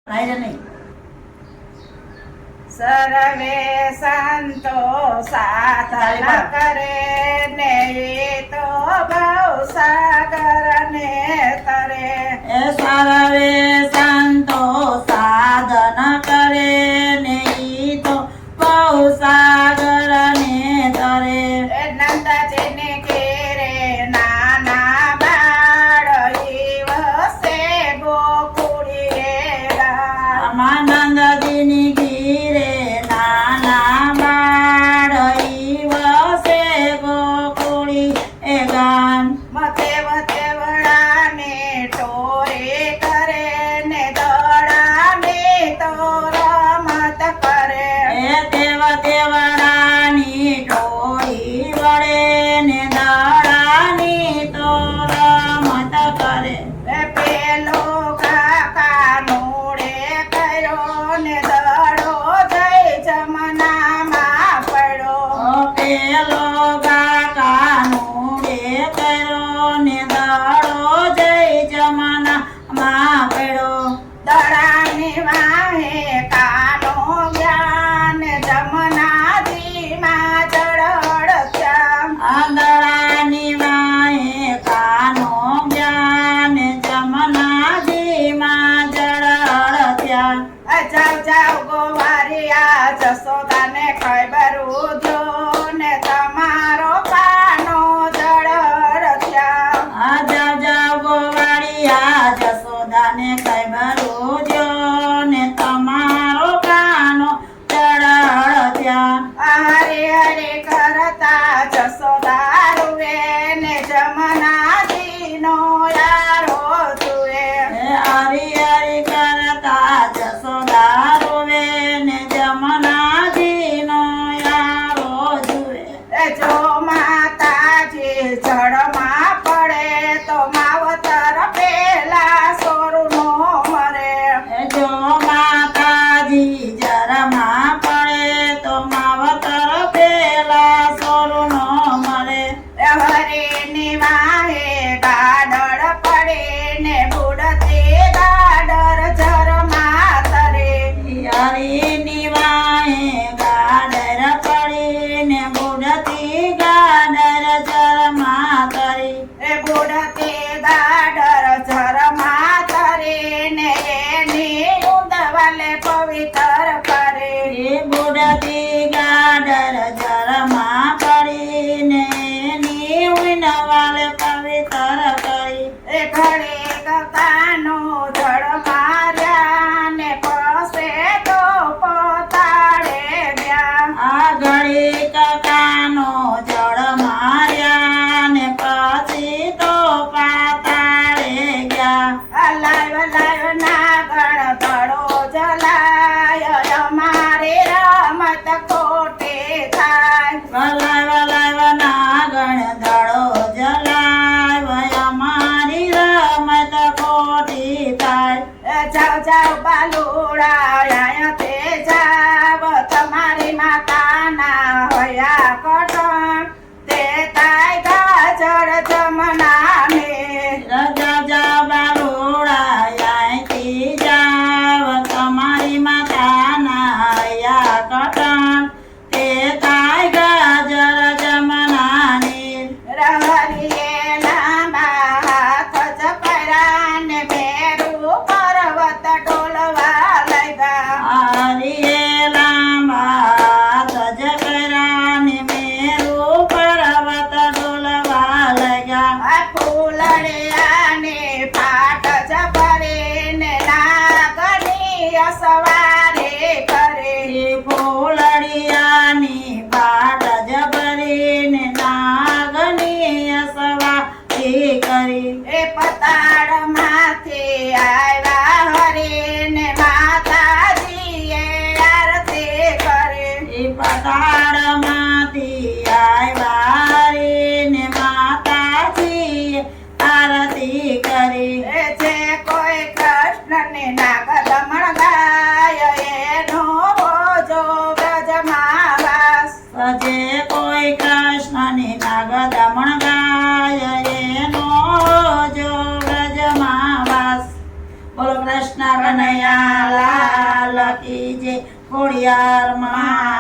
नहीं सर्वे संतो साधन करे नहीं तो भव सागर ने तरे। सर्वे संतो साधन करे नहीं तो भव सागर ने तरे। नंदजी ने घेरे नाना बाळ वसे गोकुळी नंदजी ने घीरे नाना बाळ वसे गोकुळी गान। मतेव तेवळाने टोरे करे ने दडाने तो रमत करे। देव देवडानी टोळी वळे ने दडानी तो रमत करे। पेलो काका नोडे करो ने दडो जय जमना मा पड़ो। पेलो काका नोडे करो ने दडो जय जमना मा पड़ो। दडानी वाहे कानो ज्ञान जमना जी मा जड़ड़त्या। दडानी वाहे कानो ज्ञान जमना जी मा जड़ड़त्या। जाओ जाओ गोवारिया जसोदा ने खैबरू जो ने तमारो कानो जड़ड़त्या। जाओ जाओ गोवाड़िया जसोदा ने खैबरू जो ने तमारो कानो जड़ड़त्या। हरे हरे करता जसोदा रुए ने जमना दीनो यारो जुए। हरी हरी करता जसोदा रोवे ने जमना दीनो यारो जुए। जो माताजी જળમાં પડે તો માવતર પેલા સોરનો મરે। जो माताजी जरमा पड़े तो मावतर पेला सोरनो मरे। હરીની વાહે ગાડર પડે ને બુડતી ગાડર જરમાં તરે। हरी निवाए गाडर पड़ी ने बुढ़ती गाडर जरमा करी। બુડતી ગાડર જરમાં તરે ને એની ઉંદવાલે પવિત્ર કરે। बुढ़ती गाडर जरमा पड़ी ने नीवन वाले पवित्र करी। ઘડે કાનો જળ માર્યા ને પસે તો પોતાડે ગયા। आ घड़ी कानो जड़ मार्या ने पछी तो पाताड़े गया। લાવ લાવ નાગણ ધડો જલાય અમારે રમત ખોટે થાય। વલાય વલાય નાગણ ધડો જલાય અમારી રમત ખોટી થાય। જાઓ જાઓ બાલુડા તે જાવ તમારી માતાના હયા કટણ તે તાય ગાજર જમના મે। રજા જા બારોડા યાયથી જાવ તમારી માતાના હયા કટણ તે તાય ગાજર જમનાની। રહરીએ લાંબા હાથ ચકરા ને મેરુ પર્વત ડોલવા લાગ્યા। હરિયે લાંબા તજકરા ને મેરુ પર્વત ડોલવા લાગ્યા। ફૂલડિયા ને પાટ જબરે ને નાગની સવારે કરે। ફૂલડિયાની પાટ જબરી ને નાગની સવારી કરી। પતાળ માથે આવ્યા હરે ને માતાજીએ આરતી કરે। પતાળમાંથી આવ્યા રે ને માતાજીએ આરતી કરી। જે કોઈ કૃષ્ણને નાગ દમણ ગાય એનો જો વ્રજમાં વાસ। જે કોઈ કૃષ્ણની નાગ દમણ ગાય એનો જો વ્રજમાં વાસ। બોલો કૃષ્ણ કનૈયા ખોડિયાર માં